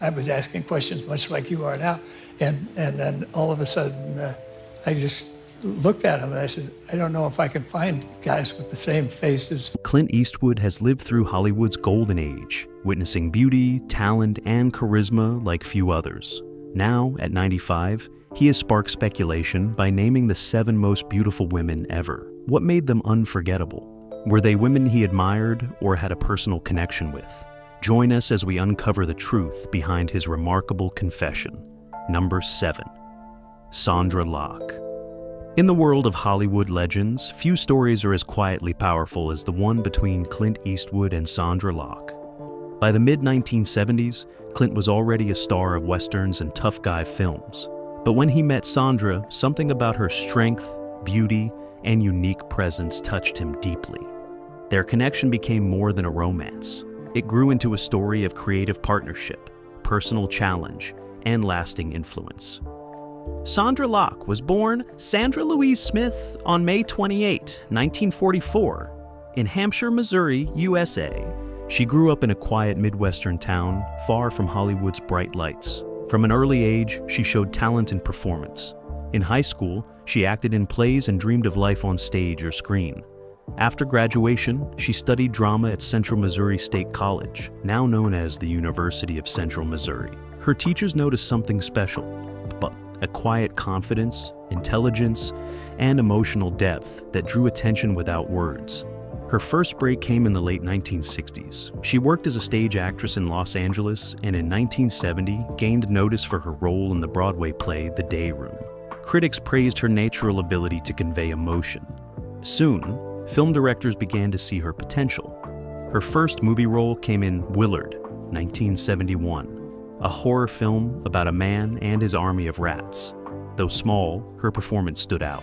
I was asking questions much like you are now, and then all of a sudden, I just looked at him and I said, I don't know if I can find guys with the same faces. Clint Eastwood has lived through Hollywood's golden age, witnessing beauty, talent, and charisma like few others. Now, at 95, he has sparked speculation by naming the 7 most beautiful women ever. What made them unforgettable? Were they women he admired or had a personal connection with? Join us as we uncover the truth behind his remarkable confession. Number 7. Sondra Locke. In the world of Hollywood legends, few stories are as quietly powerful as the one between Clint Eastwood and Sondra Locke. By the mid-1970s, Clint was already a star of westerns and tough guy films. But when he met Sondra, something about her strength, beauty, and unique presence touched him deeply. Their connection became more than a romance. It grew into a story of creative partnership, personal challenge, and lasting influence. Sondra Locke was born Sandra Louise Smith on May 28, 1944, in Hampshire, Missouri, USA. She grew up in a quiet Midwestern town, far from Hollywood's bright lights. From an early age, she showed talent in performance. In high school, she acted in plays and dreamed of life on stage or screen. After graduation, she studied drama at Central Missouri State College, now known as the University of Central Missouri. Her teachers noticed something special, but a quiet confidence, intelligence, and emotional depth that drew attention without words. Her first break came in the late 1960s. She worked as a stage actress in Los Angeles and in 1970 gained notice for her role in the Broadway play The Day Room. Critics praised her natural ability to convey emotion. Soon, film directors began to see her potential. Her first movie role came in Willard, 1971, a horror film about a man and his army of rats. Though small, her performance stood out.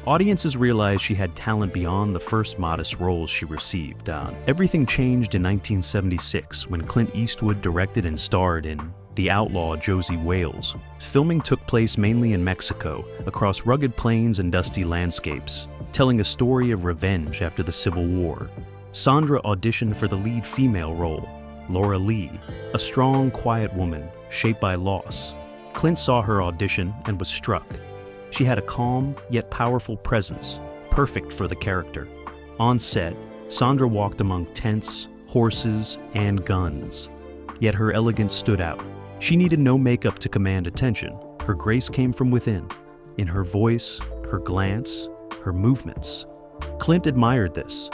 Audiences realized she had talent beyond the first modest roles she received. Everything changed in 1976 when Clint Eastwood directed and starred in The Outlaw Josie Wales. Filming took place mainly in Mexico, across rugged plains and dusty landscapes, telling a story of revenge after the Civil War. Sondra auditioned for the lead female role, Laura Lee, a strong, quiet woman shaped by loss. Clint saw her audition and was struck. She had a calm yet powerful presence, perfect for the character. On set, Sondra walked among tents, horses, and guns. Yet her elegance stood out. She needed no makeup to command attention. Her grace came from within, in her voice, her glance, her movements. Clint admired this.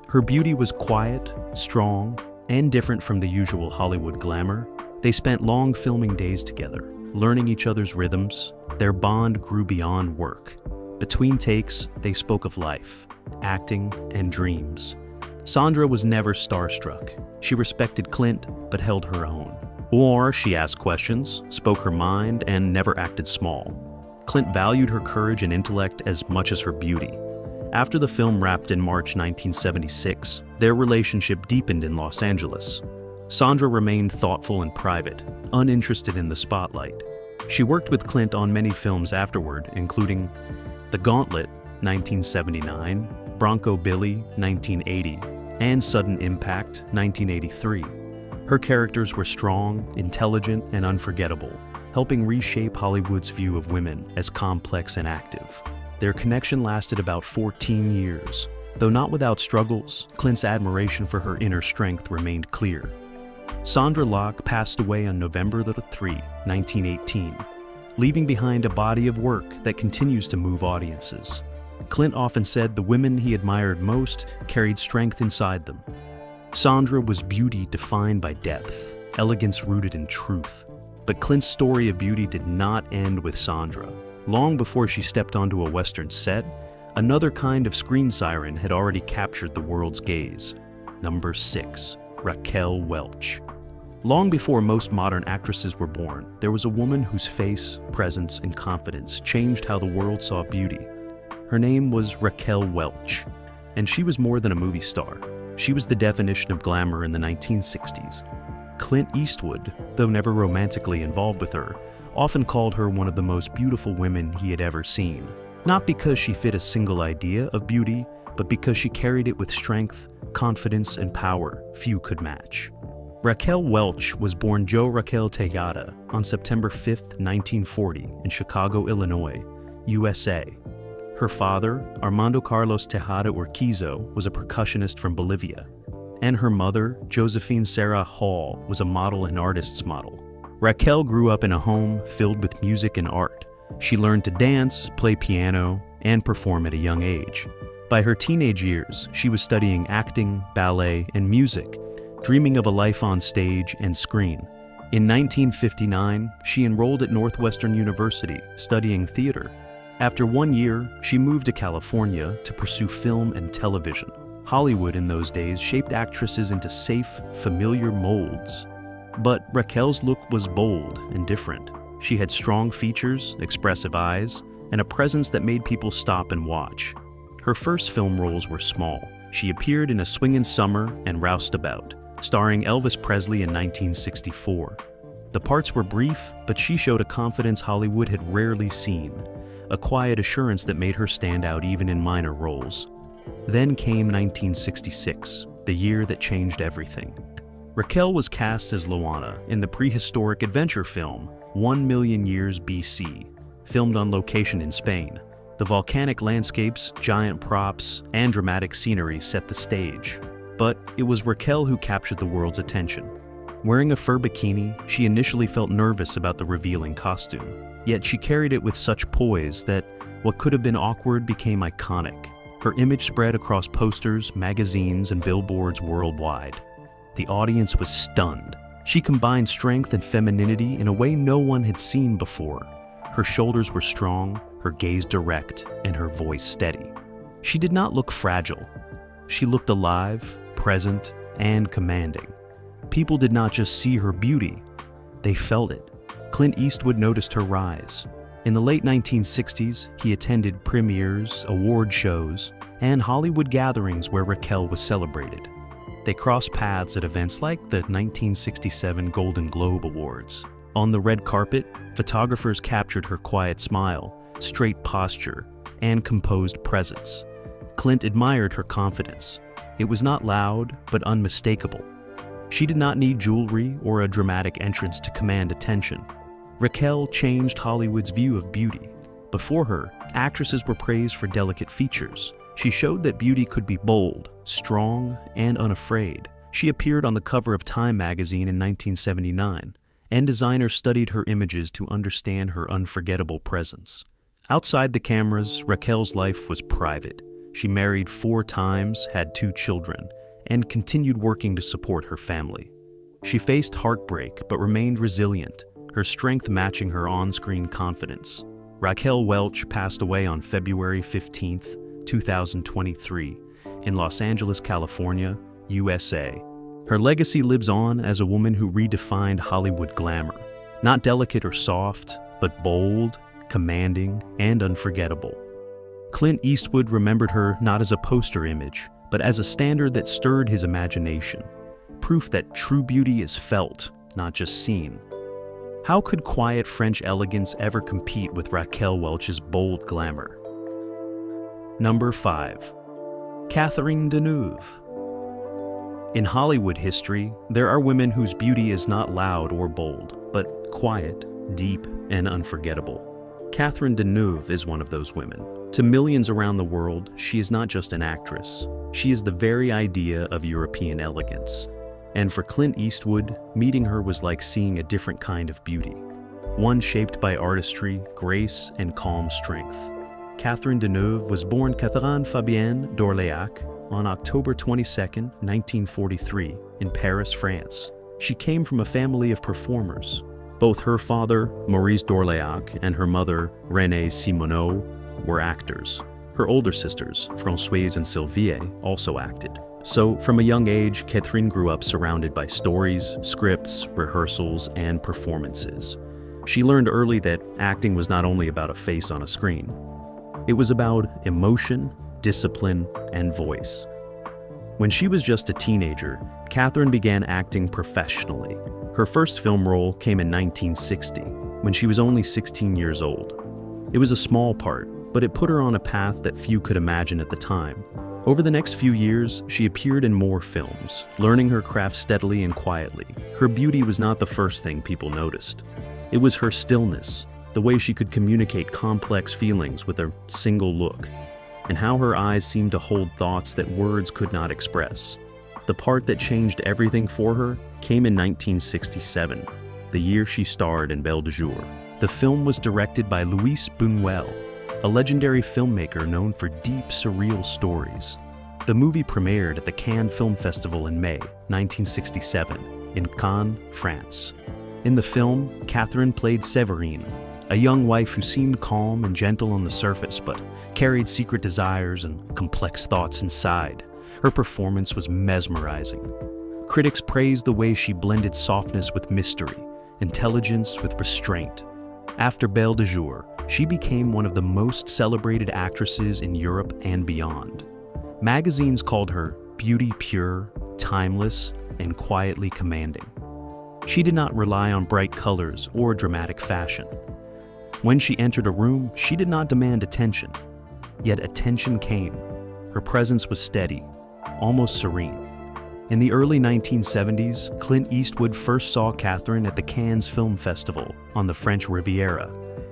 Her beauty was quiet, strong, and different from the usual Hollywood glamour. They spent long filming days together, learning each other's rhythms. Their bond grew beyond work. Between takes, they spoke of life, acting, and dreams. Sondra was never starstruck. She respected Clint, but held her own. Or she asked questions, spoke her mind, and never acted small. Clint valued her courage and intellect as much as her beauty. After the film wrapped in March 1976, their relationship deepened in Los Angeles. Sondra remained thoughtful and private, uninterested in the spotlight. She worked with Clint on many films afterward, including The Gauntlet, 1979, Bronco Billy, 1980, and Sudden Impact, 1983. Her characters were strong, intelligent, and unforgettable, helping reshape Hollywood's view of women as complex and active. Their connection lasted about 14 years. Though not without struggles, Clint's admiration for her inner strength remained clear. Sondra Locke passed away on November 3, 1918, leaving behind a body of work that continues to move audiences. Clint often said the women he admired most carried strength inside them. Sondra was beauty defined by depth, elegance rooted in truth. But Clint's story of beauty did not end with Sondra. Long before she stepped onto a Western set, another kind of screen siren had already captured the world's gaze. Number 6. Raquel Welch. Long before most modern actresses were born, there was a woman whose face, presence, and confidence changed how the world saw beauty. Her name was Raquel Welch, and she was more than a movie star. She was the definition of glamour in the 1960s. Clint Eastwood, though never romantically involved with her, often called her one of the most beautiful women he had ever seen. Not because she fit a single idea of beauty, but because she carried it with strength, confidence, and power few could match. Raquel Welch was born Jo Raquel Tejada on September 5, 1940, in Chicago, Illinois, USA. Her father, Armando Carlos Tejada Urquizo, was a percussionist from Bolivia, and her mother, Josephine Sarah Hall, was a model and artist's model. Raquel grew up in a home filled with music and art. She learned to dance, play piano, and perform at a young age. By her teenage years, she was studying acting, ballet, and music, dreaming of a life on stage and screen. In 1959, she enrolled at Northwestern University, studying theater. After 1 year, she moved to California to pursue film and television. Hollywood in those days shaped actresses into safe, familiar molds. But Raquel's look was bold and different. She had strong features, expressive eyes, and a presence that made people stop and watch. Her first film roles were small. She appeared in A Swingin' Summer and Roustabout, starring Elvis Presley in 1964. The parts were brief, but she showed a confidence Hollywood had rarely seen, a quiet assurance that made her stand out even in minor roles. Then came 1966, the year that changed everything. Raquel was cast as Loana in the prehistoric adventure film 1 Million Years BC, filmed on location in Spain. The volcanic landscapes, giant props, and dramatic scenery set the stage. But it was Raquel who captured the world's attention. Wearing a fur bikini, she initially felt nervous about the revealing costume. Yet she carried it with such poise that what could have been awkward became iconic. Her image spread across posters, magazines, and billboards worldwide. The audience was stunned. She combined strength and femininity in a way no one had seen before. Her shoulders were strong, her gaze direct, and her voice steady. She did not look fragile. She looked alive, present, and commanding. People did not just see her beauty, they felt it. Clint Eastwood noticed her rise. In the late 1960s, he attended premieres, award shows, and Hollywood gatherings where Raquel was celebrated. They crossed paths at events like the 1967 Golden Globe Awards. On the red carpet, photographers captured her quiet smile, straight posture, and composed presence. Clint admired her confidence. It was not loud, but unmistakable. She did not need jewelry or a dramatic entrance to command attention. Raquel changed Hollywood's view of beauty. Before her, actresses were praised for delicate features. She showed that beauty could be bold, strong, and unafraid. She appeared on the cover of Time magazine in 1979, and designers studied her images to understand her unforgettable presence. Outside the cameras, Raquel's life was private. She married 4 times, had 2 children, and continued working to support her family. She faced heartbreak but remained resilient, her strength matching her on-screen confidence. Raquel Welch passed away on February 15, 2023, in Los Angeles, California, USA. Her legacy lives on as a woman who redefined Hollywood glamour. Not delicate or soft, but bold, commanding, and unforgettable. Clint Eastwood remembered her not as a poster image, but as a standard that stirred his imagination. Proof that true beauty is felt, not just seen. How could quiet French elegance ever compete with Raquel Welch's bold glamour? Number 5. Catherine Deneuve. In Hollywood history, there are women whose beauty is not loud or bold, but quiet, deep, and unforgettable. Catherine Deneuve is one of those women. To millions around the world, she is not just an actress. She is the very idea of European elegance. And for Clint Eastwood, meeting her was like seeing a different kind of beauty, one shaped by artistry, grace, and calm strength. Catherine Deneuve was born Catherine Fabienne d'Orléac on October 22, 1943, in Paris, France. She came from a family of performers. Both her father, Maurice d'Orléac, and her mother, Renée Simoneau, were actors. Her older sisters, Françoise and Sylvie, also acted. So, from a young age, Catherine grew up surrounded by stories, scripts, rehearsals, and performances. She learned early that acting was not only about a face on a screen. It was about emotion, discipline, and voice. When she was just a teenager, Catherine began acting professionally. Her first film role came in 1960, when she was only 16 years old. It was a small part, but it put her on a path that few could imagine at the time. Over the next few years, she appeared in more films, learning her craft steadily and quietly. Her beauty was not the first thing people noticed. It was her stillness, the way she could communicate complex feelings with a single look, and how her eyes seemed to hold thoughts that words could not express. The part that changed everything for her came in 1967, the year she starred in Belle de Jour. The film was directed by Luis Buñuel, a legendary filmmaker known for deep, surreal stories. The movie premiered at the Cannes Film Festival in May 1967 in Cannes, France. In the film, Catherine played Séverine, a young wife who seemed calm and gentle on the surface but carried secret desires and complex thoughts inside. Her performance was mesmerizing. Critics praised the way she blended softness with mystery, intelligence with restraint. After Belle de Jour, she became one of the most celebrated actresses in Europe and beyond. Magazines called her beauty pure, timeless, and quietly commanding. She did not rely on bright colors or dramatic fashion. When she entered a room, she did not demand attention. Yet attention came. Her presence was steady, almost serene. In the early 1970s, Clint Eastwood first saw Catherine at the Cannes Film Festival on the French Riviera.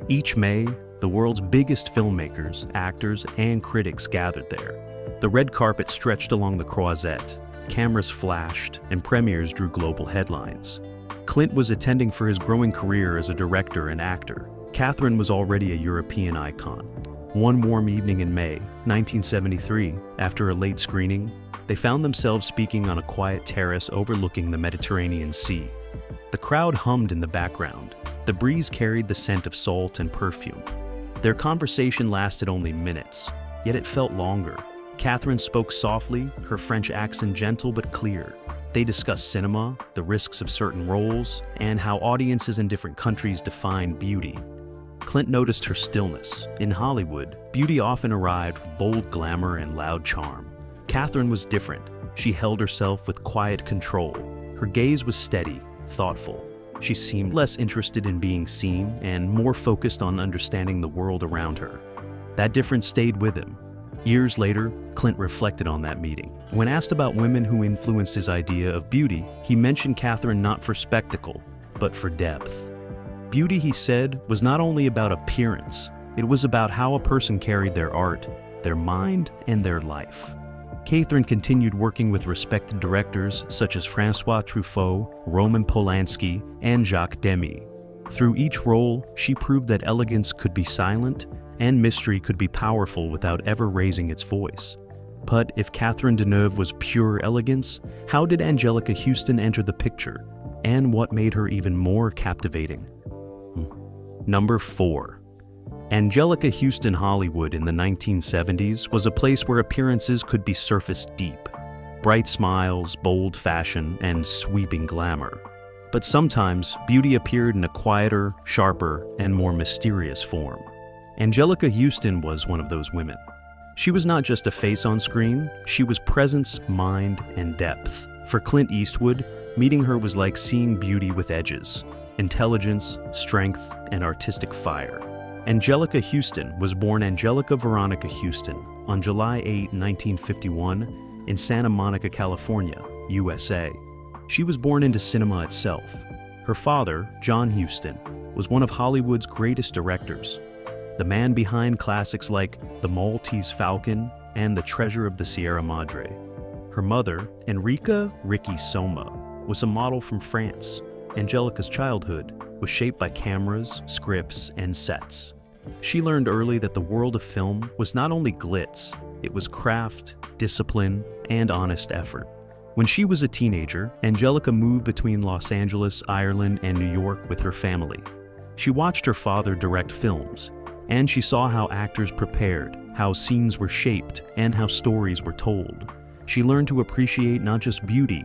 Each May, the world's biggest filmmakers, actors, and critics gathered there. The red carpet stretched along the Croisette, cameras flashed, and premieres drew global headlines. Clint was attending for his growing career as a director and actor. Catherine was already a European icon. One warm evening in May 1973, after a late screening, they found themselves speaking on a quiet terrace overlooking the Mediterranean Sea. The crowd hummed in the background. The breeze carried the scent of salt and perfume. Their conversation lasted only minutes, yet it felt longer. Catherine spoke softly, her French accent gentle but clear. They discussed cinema, the risks of certain roles, and how audiences in different countries define beauty. Clint noticed her stillness. In Hollywood, beauty often arrived with bold glamour and loud charm. Catherine was different. She held herself with quiet control. Her gaze was steady, thoughtful. She seemed less interested in being seen and more focused on understanding the world around her. That difference stayed with him. Years later, Clint reflected on that meeting. When asked about women who influenced his idea of beauty, he mentioned Catherine not for spectacle, but for depth. Beauty, he said, was not only about appearance, it was about how a person carried their art, their mind, and their life. Catherine continued working with respected directors such as Francois Truffaut, Roman Polanski, and Jacques Demy. Through each role, she proved that elegance could be silent and mystery could be powerful without ever raising its voice. But if Catherine Deneuve was pure elegance, how did Anjelica Huston enter the picture? And what made her even more captivating? Number 4. Anjelica Huston Hollywood in the 1970s was a place where appearances could be surface deep. Bright smiles, bold fashion, and sweeping glamour. But sometimes, beauty appeared in a quieter, sharper, and more mysterious form. Anjelica Huston was one of those women. She was not just a face on screen, she was presence, mind, and depth. For Clint Eastwood, meeting her was like seeing beauty with edges, intelligence, strength, and artistic fire. Anjelica Huston was born Anjelica Veronica Huston on July 8, 1951, in Santa Monica, California, USA. She was born into cinema itself. Her father, John Huston, was one of Hollywood's greatest directors, the man behind classics like The Maltese Falcon and The Treasure of the Sierra Madre. Her mother, Enrica Ricky Soma, was a model from France. Anjelica's childhood was shaped by cameras, scripts, and sets. She learned early that the world of film was not only glitz, it was craft, discipline, and honest effort. When she was a teenager, Anjelica moved between Los Angeles, Ireland, and New York with her family. She watched her father direct films, and she saw how actors prepared, how scenes were shaped, and how stories were told. She learned to appreciate not just beauty,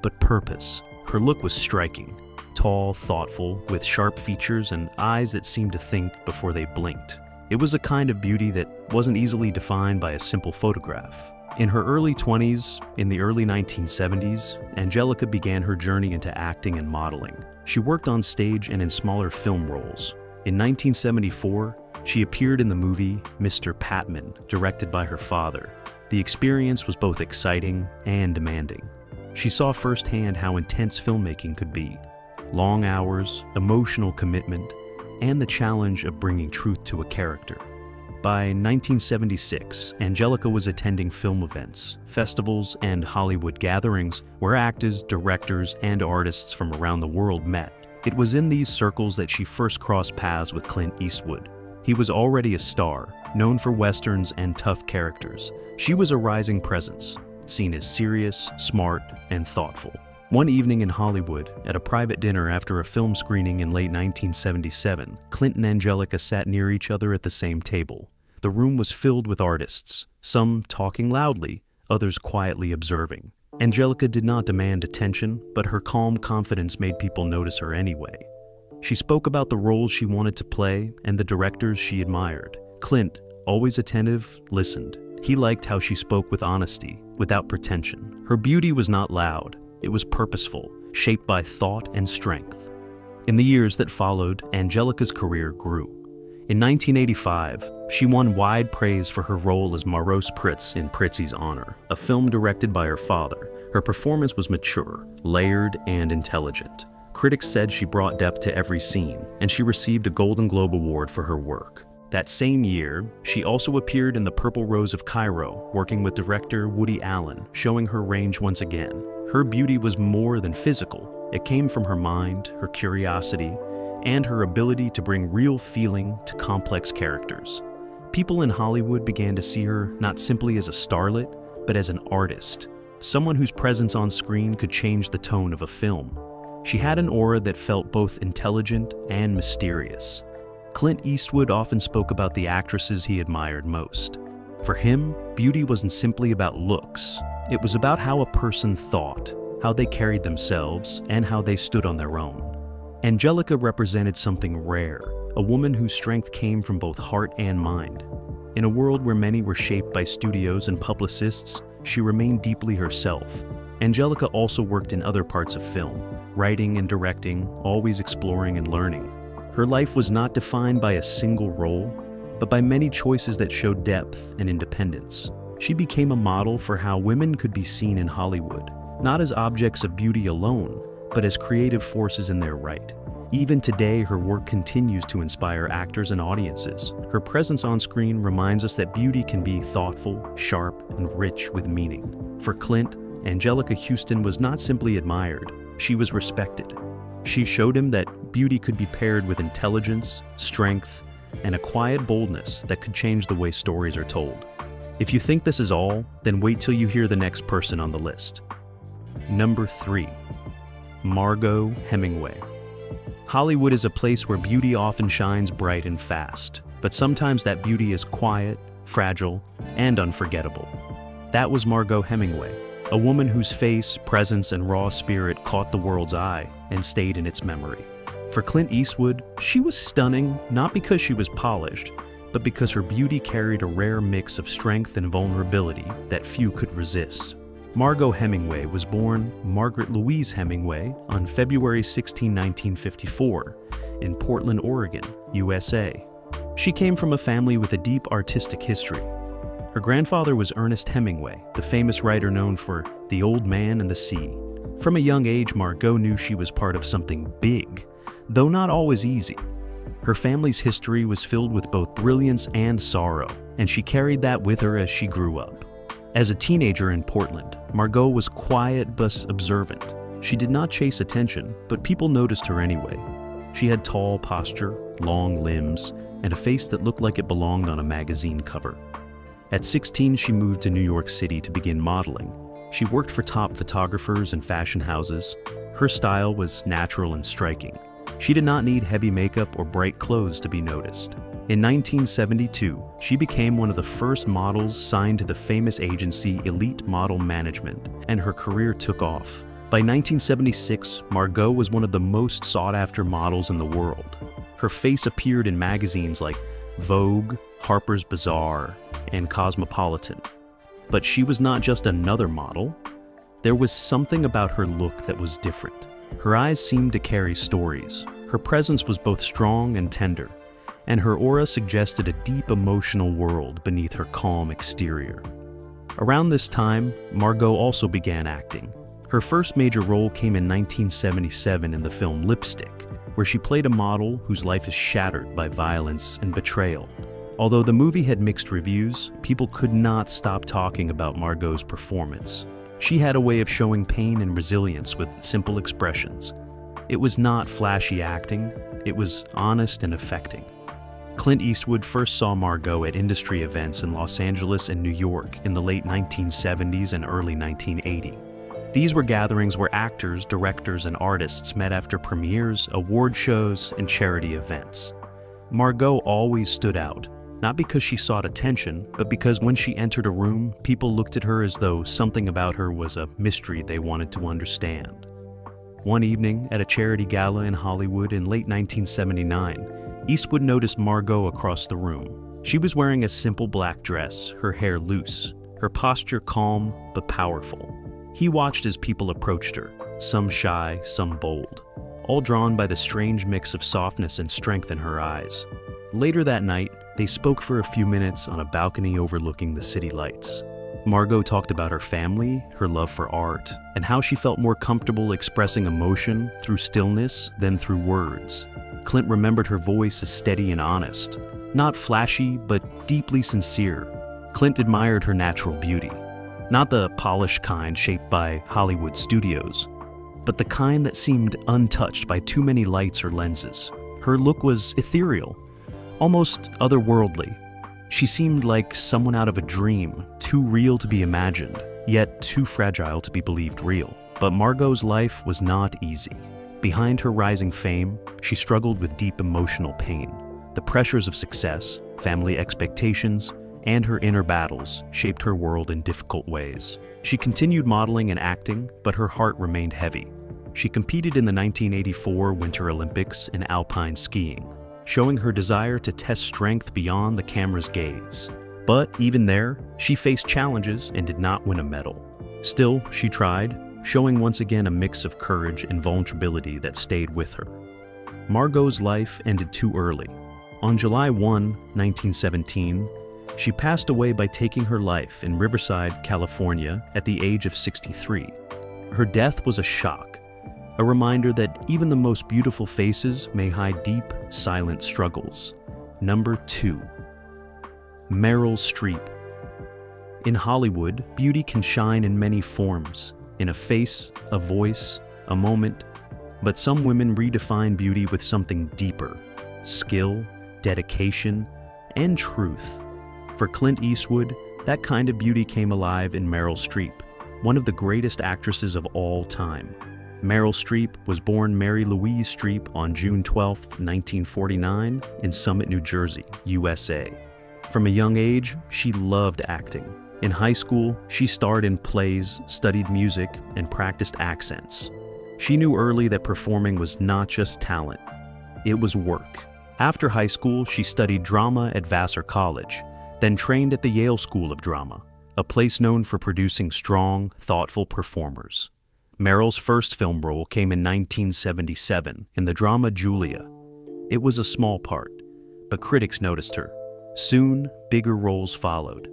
but purpose. Her look was striking. Tall, thoughtful, with sharp features and eyes that seemed to think before they blinked. It was a kind of beauty that wasn't easily defined by a simple photograph. In her early 20s, in the early 1970s, Anjelica began her journey into acting and modeling. She worked on stage and in smaller film roles. In 1974, she appeared in the movie Mr. Patman, directed by her father. The experience was both exciting and demanding. She saw firsthand how intense filmmaking could be. Long hours, emotional commitment, and the challenge of bringing truth to a character. By 1976, Anjelica was attending film events, festivals, and Hollywood gatherings where actors, directors, and artists from around the world met. It was in these circles that she first crossed paths with Clint Eastwood. He was already a star, known for westerns and tough characters. She was a rising presence, seen as serious, smart, and thoughtful. One evening in Hollywood, at a private dinner after a film screening in late 1977, Clint and Anjelica sat near each other at the same table. The room was filled with artists, some talking loudly, others quietly observing. Anjelica did not demand attention, but her calm confidence made people notice her anyway. She spoke about the roles she wanted to play and the directors she admired. Clint, always attentive, listened. He liked how she spoke with honesty, without pretension. Her beauty was not loud. It was purposeful, shaped by thought and strength. In the years that followed, Anjelica's career grew. In 1985, she won wide praise for her role as Margaux Pritz in Pritzi's Honor, a film directed by her father. Her performance was mature, layered, and intelligent. Critics said she brought depth to every scene, and she received a Golden Globe Award for her work. That same year, she also appeared in The Purple Rose of Cairo, working with director Woody Allen, showing her range once again. Her beauty was more than physical. It came from her mind, her curiosity, and her ability to bring real feeling to complex characters. People in Hollywood began to see her not simply as a starlet, but as an artist, someone whose presence on screen could change the tone of a film. She had an aura that felt both intelligent and mysterious. Clint Eastwood often spoke about the actresses he admired most. For him, beauty wasn't simply about looks. It was about how a person thought, how they carried themselves, and how they stood on their own. Anjelica represented something rare, a woman whose strength came from both heart and mind. In a world where many were shaped by studios and publicists, she remained deeply herself. Anjelica also worked in other parts of film, writing and directing, always exploring and learning. Her life was not defined by a single role, but by many choices that showed depth and independence. She became a model for how women could be seen in Hollywood, not as objects of beauty alone, but as creative forces in their right. Even today, her work continues to inspire actors and audiences. Her presence on screen reminds us that beauty can be thoughtful, sharp, and rich with meaning. For Clint, Anjelica Huston was not simply admired, she was respected. She showed him that beauty could be paired with intelligence, strength, and a quiet boldness that could change the way stories are told. If you think this is all, then wait till you hear the next person on the list. Number 3. Margaux Hemingway. Hollywood is a place where beauty often shines bright and fast, but sometimes that beauty is quiet, fragile, and unforgettable. That was Margaux Hemingway, a woman whose face, presence, and raw spirit caught the world's eye and stayed in its memory. For Clint Eastwood, she was stunning not because she was polished, but because her beauty carried a rare mix of strength and vulnerability that few could resist. Margaux Hemingway was born Margaret Louise Hemingway on February 16, 1954, in Portland, Oregon, USA. She came from a family with a deep artistic history. Her grandfather was Ernest Hemingway, the famous writer known for The Old Man and the Sea. From a young age, Margaux knew she was part of something big, though not always easy. Her family's history was filled with both brilliance and sorrow, and she carried that with her as she grew up. As a teenager in Portland, Margaux was quiet but observant. She did not chase attention, but people noticed her anyway. She had tall posture, long limbs, and a face that looked like it belonged on a magazine cover. At 16, she moved to New York City to begin modeling. She worked for top photographers and fashion houses. Her style was natural and striking. She did not need heavy makeup or bright clothes to be noticed. In 1972, she became one of the first models signed to the famous agency Elite Model Management, and her career took off. By 1976, Margaux was one of the most sought-after models in the world. Her face appeared in magazines like Vogue, Harper's Bazaar, and Cosmopolitan. But she was not just another model. There was something about her look that was different. Her eyes seemed to carry stories. Her presence was both strong and tender, and her aura suggested a deep emotional world beneath her calm exterior. Around this time, Margaux also began acting. Her first major role came in 1977 in the film Lipstick, where she played a model whose life is shattered by violence and betrayal. Although the movie had mixed reviews, people could not stop talking about Margaux's performance. She had a way of showing pain and resilience with simple expressions. It was not flashy acting, it was honest and affecting. Clint Eastwood first saw Margaux at industry events in Los Angeles and New York in the late 1970s and early 1980. These were gatherings where actors, directors, and artists met after premieres, award shows, and charity events. Margaux always stood out, not because she sought attention, but because when she entered a room, people looked at her as though something about her was a mystery they wanted to understand. One evening, at a charity gala in Hollywood in late 1979, Eastwood noticed Margaux across the room. She was wearing a simple black dress, her hair loose, her posture calm but powerful. He watched as people approached her, some shy, some bold, all drawn by the strange mix of softness and strength in her eyes. Later that night, they spoke for a few minutes on a balcony overlooking the city lights. Margaux talked about her family, her love for art, and how she felt more comfortable expressing emotion through stillness than through words. Clint remembered her voice as steady and honest, not flashy, but deeply sincere. Clint admired her natural beauty, not the polished kind shaped by Hollywood studios, but the kind that seemed untouched by too many lights or lenses. Her look was ethereal, almost otherworldly. She seemed like someone out of a dream, too real to be imagined, yet too fragile to be believed real. But Margaux's life was not easy. Behind her rising fame, she struggled with deep emotional pain. The pressures of success, family expectations, and her inner battles shaped her world in difficult ways. She continued modeling and acting, but her heart remained heavy. She competed in the 1984 Winter Olympics in alpine skiing, showing her desire to test strength beyond the camera's gaze. But even there, she faced challenges and did not win a medal. Still, she tried, showing once again a mix of courage and vulnerability that stayed with her. Margaux's life ended too early. On July 1, 1917, she passed away by taking her life in Riverside, California, at the age of 63. Her death was a shock, a reminder that even the most beautiful faces may hide deep, silent struggles. Number 2. Meryl Streep. In Hollywood, beauty can shine in many forms, in a face, a voice, a moment, but some women redefine beauty with something deeper: skill, dedication, and truth. For Clint Eastwood, that kind of beauty came alive in Meryl Streep, one of the greatest actresses of all time. Meryl Streep was born Mary Louise Streep on June 12, 1949, in Summit, New Jersey, USA. From a young age, she loved acting. In high school, she starred in plays, studied music, and practiced accents. She knew early that performing was not just talent, it was work. After high school, she studied drama at Vassar College, then trained at the Yale School of Drama, a place known for producing strong, thoughtful performers. Meryl's first film role came in 1977 in the drama Julia. It was a small part, but critics noticed her. Soon, bigger roles followed.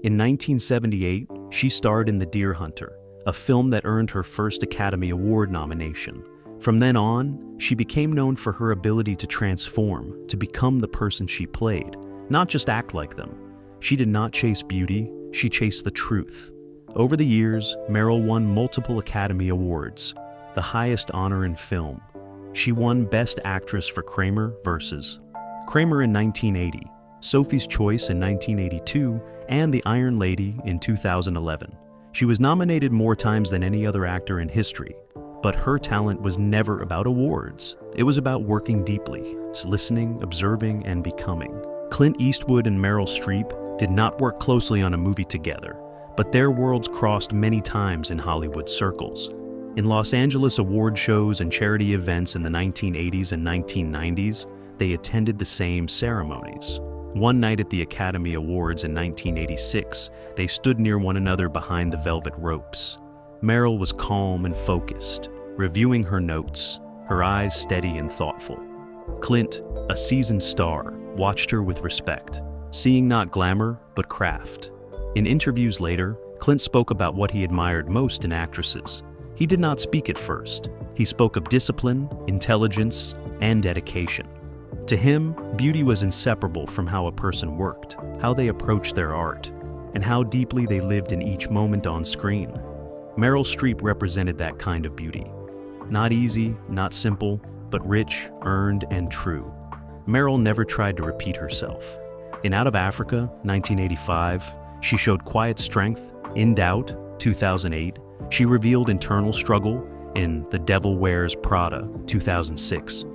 In 1978, she starred in The Deer Hunter, a film that earned her first Academy Award nomination. From then on, she became known for her ability to transform, to become the person she played, not just act like them. She did not chase beauty, she chased the truth. Over the years, Meryl won multiple Academy Awards, the highest honor in film. She won Best Actress for Kramer vs. Kramer in 1980, Sophie's Choice in 1982, and The Iron Lady in 2011. She was nominated more times than any other actor in history, but her talent was never about awards. It was about working deeply, listening, observing, and becoming. Clint Eastwood and Meryl Streep did not work closely on a movie together, but their worlds crossed many times in Hollywood circles. In Los Angeles award shows and charity events in the 1980s and 1990s, they attended the same ceremonies. One night at the Academy Awards in 1986, they stood near one another behind the velvet ropes. Meryl was calm and focused, reviewing her notes, her eyes steady and thoughtful. Clint, a seasoned star, watched her with respect, seeing not glamour but craft. In interviews later, Clint spoke about what he admired most in actresses. He did not speak at first. He spoke of discipline, intelligence, and dedication. To him, beauty was inseparable from how a person worked, how they approached their art, and how deeply they lived in each moment on screen. Meryl Streep represented that kind of beauty. Not easy, not simple, but rich, earned, and true. Meryl never tried to repeat herself. In Out of Africa, 1985, she showed quiet strength. In Doubt, 2008, she revealed internal struggle. In The Devil Wears Prada, 2006,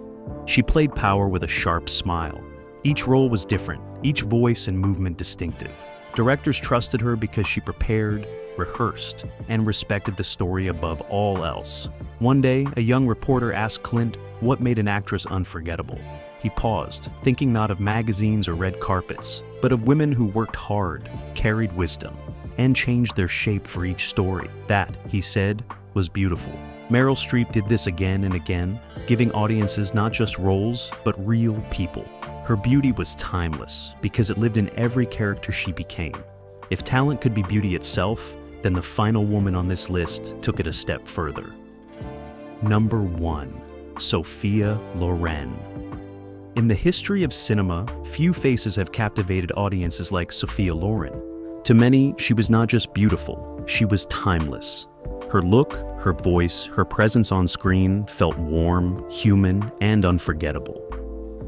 she played power with a sharp smile. Each role was different, each voice and movement distinctive. Directors trusted her because she prepared, rehearsed, and respected the story above all else. One day, a young reporter asked Clint what made an actress unforgettable. He paused, thinking not of magazines or red carpets, but of women who worked hard, carried wisdom, and changed their shape for each story. That, he said, was beautiful. Meryl Streep did this again and again, giving audiences not just roles, but real people. Her beauty was timeless because it lived in every character she became. If talent could be beauty itself, then the final woman on this list took it a step further. Number 1. Sophia Loren. In the history of cinema, few faces have captivated audiences like Sophia Loren. To many, she was not just beautiful, she was timeless. Her look, her voice, her presence on screen felt warm, human, and unforgettable.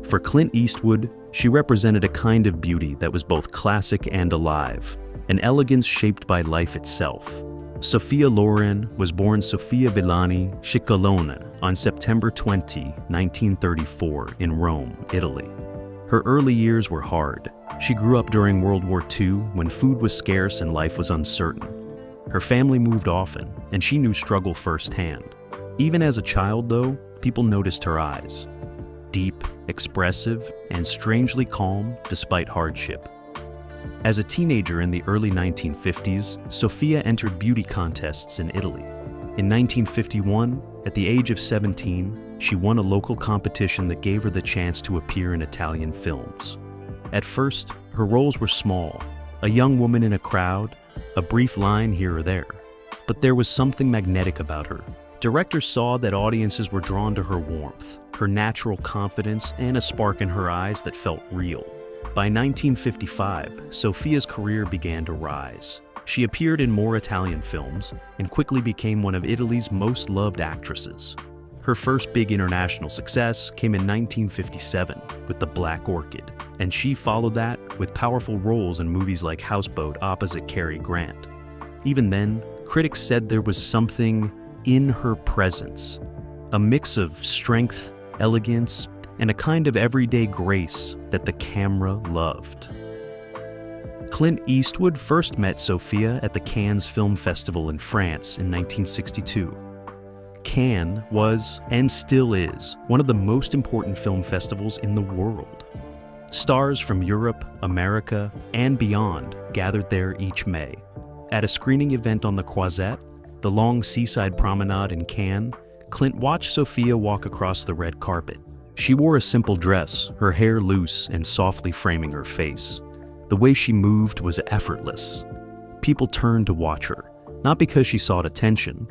For Clint Eastwood, she represented a kind of beauty that was both classic and alive, an elegance shaped by life itself. Sophia Loren was born Sofia Villani Ciccolone on September 20, 1934, in Rome, Italy. Her early years were hard. She grew up during World War II when food was scarce and life was uncertain. Her family moved often, and she knew struggle firsthand. Even as a child, though, people noticed her eyes. Deep, expressive, and strangely calm despite hardship. As a teenager in the early 1950s, Sophia entered beauty contests in Italy. In 1951, at the age of 17, she won a local competition that gave her the chance to appear in Italian films. At first, her roles were small, a young woman in a crowd, a brief line here or there. But there was something magnetic about her. Directors saw that audiences were drawn to her warmth, her natural confidence, and a spark in her eyes that felt real. By 1955, Sophia's career began to rise. She appeared in more Italian films and quickly became one of Italy's most loved actresses. Her first big international success came in 1957 with The Black Orchid, and she followed that with powerful roles in movies like Houseboat opposite Cary Grant. Even then, critics said there was something in her presence, a mix of strength, elegance, and a kind of everyday grace that the camera loved. Clint Eastwood first met Sophia at the Cannes Film Festival in France in 1962. Cannes was, and still is, one of the most important film festivals in the world. Stars from Europe, America, and beyond gathered there each May. At a screening event on the Croisette, the long seaside promenade in Cannes, Clint watched Sophia walk across the red carpet. She wore a simple dress, her hair loose and softly framing her face. The way she moved was effortless. People turned to watch her, not because she sought attention,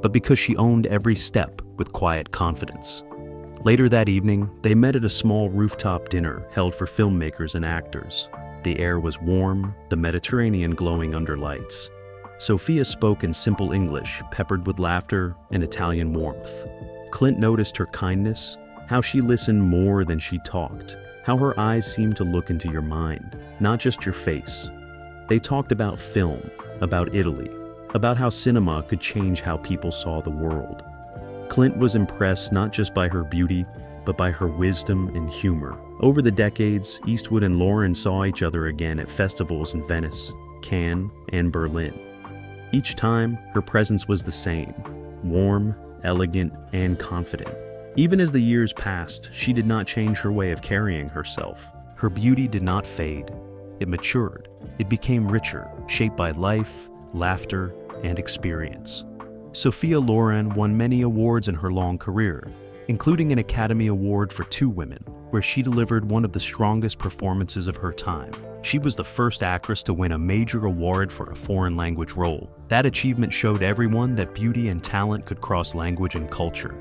but because she owned every step with quiet confidence. Later that evening, they met at a small rooftop dinner held for filmmakers and actors. The air was warm, the Mediterranean glowing under lights. Sophia spoke in simple English, peppered with laughter and Italian warmth. Clint noticed her kindness, how she listened more than she talked, how her eyes seemed to look into your mind, not just your face. They talked about film, about Italy, about how cinema could change how people saw the world. Clint was impressed not just by her beauty, but by her wisdom and humor. Over the decades, Eastwood and Loren saw each other again at festivals in Venice, Cannes, and Berlin. Each time, her presence was the same, warm, elegant, and confident. Even as the years passed, she did not change her way of carrying herself. Her beauty did not fade. It matured. It became richer, shaped by life, laughter, and experience. Sophia Loren won many awards in her long career, including an Academy Award for Two Women, where she delivered one of the strongest performances of her time. She was the first actress to win a major award for a foreign language role. That achievement showed everyone that beauty and talent could cross language and culture.